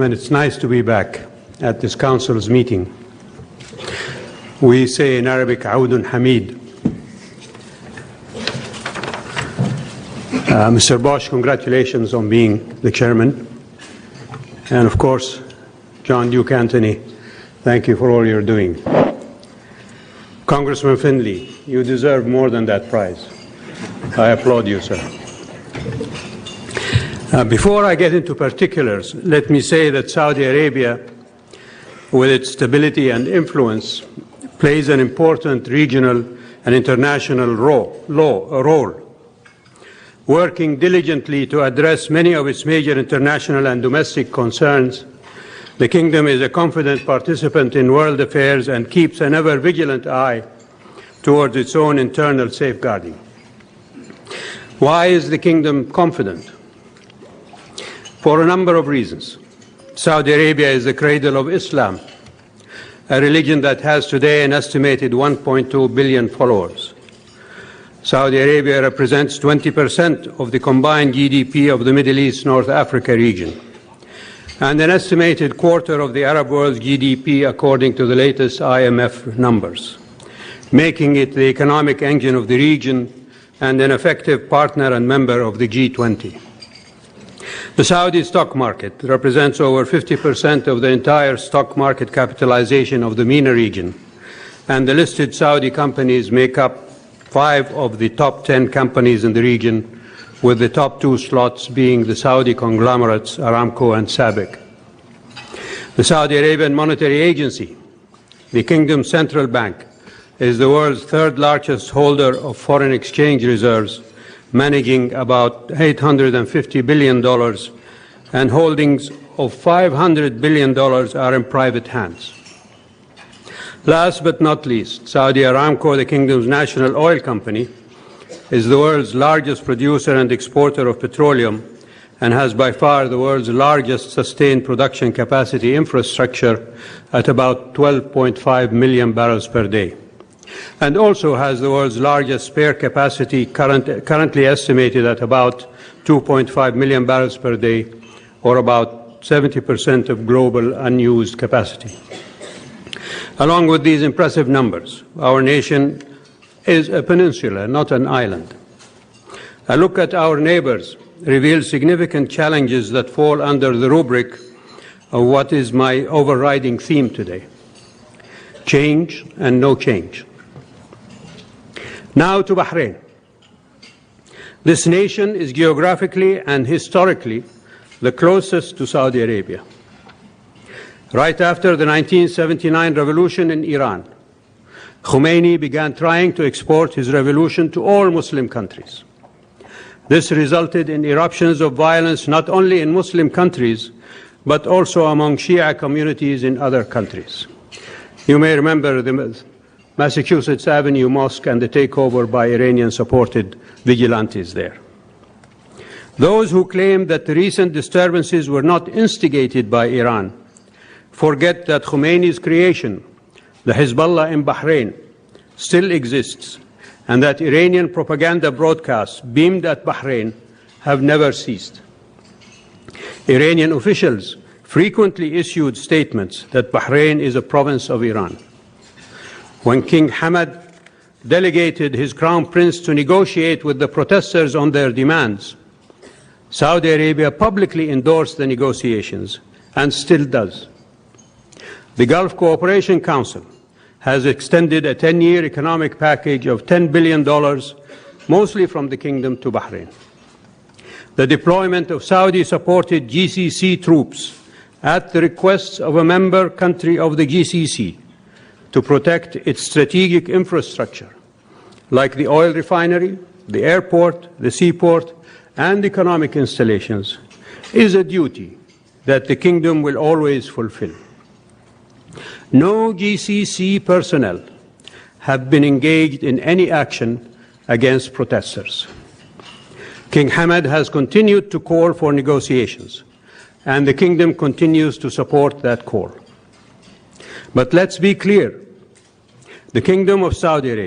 And it's nice to be back at this Council's meeting. We say in Arabic, عود حميد. Mr. Bosch, congratulations on being the chairman. And of course, John Duke Anthony, thank you for all you're doing. Congressman Findley, you deserve more than that prize. I applaud you, sir. Before I get into particulars, let me say that Saudi Arabia, with its stability and influence, plays an important regional and international role, working diligently to address many of its major international and domestic concerns. The Kingdom is a confident participant in world affairs and keeps an ever-vigilant eye towards its own internal safeguarding. Why is the Kingdom confident? For a number of reasons. Saudi Arabia is the cradle of Islam, a religion that has today an estimated 1.2 billion followers. Saudi Arabia represents 20% of the combined GDP of the Middle East North Africa region, and an estimated quarter of the Arab world's GDP according to the latest IMF numbers, making it the economic engine of the region and an effective partner and member of the G20. The Saudi stock market represents over 50% of the entire stock market capitalization of the MENA region, and the listed Saudi companies make up 5 of the top 10 companies in the region, with the top 2 slots being the Saudi conglomerates Aramco and SABIC. The Saudi Arabian Monetary Agency, the Kingdom's central bank, is the world's 3rd largest holder of foreign exchange reserves, managing about $850 billion, and holdings of $500 billion are in private hands. Last but not least, Saudi Aramco, the Kingdom's national oil company, is the world's largest producer and exporter of petroleum and has by far the world's largest sustained production capacity infrastructure at about 12.5 million barrels per day, and also has the world's largest spare capacity currently estimated at about 2.5 million barrels per day, or about 70% of global unused capacity. Along with these impressive numbers, our nation is a peninsula, not an island. A look at our neighbors reveals significant challenges that fall under the rubric of what is my overriding theme today: change and no change. Now to Bahrain. This nation is geographically and historically the closest to Saudi Arabia. Right after the 1979 revolution in Iran, Khomeini began trying to export his revolution to all Muslim countries. This resulted in eruptions of violence not only in Muslim countries, but also among Shia communities in other countries. You may remember the Massachusetts Avenue Mosque and the takeover by Iranian-supported vigilantes there. Those who claim that the recent disturbances were not instigated by Iran forget that Khomeini's creation, the Hezbollah in Bahrain, still exists, and that Iranian propaganda broadcasts beamed at Bahrain have never ceased. Iranian officials frequently issued statements that Bahrain is a province of Iran. When King Hamad delegated his crown prince to negotiate with the protesters on their demands, Saudi Arabia publicly endorsed the negotiations and still does. The Gulf Cooperation Council has extended a 10-year economic package of $10 billion, mostly from the Kingdom, to Bahrain. The deployment of Saudi-supported GCC troops at the request of a member country of the GCC to protect its strategic infrastructure, like the oil refinery, the airport, the seaport, and economic installations, is a duty that the Kingdom will always fulfill. No GCC personnel have been engaged in any action against protesters. King Hamad has continued to call for negotiations, and the Kingdom continues to support that call. But let's be clear, the Kingdom of Saudi Arabia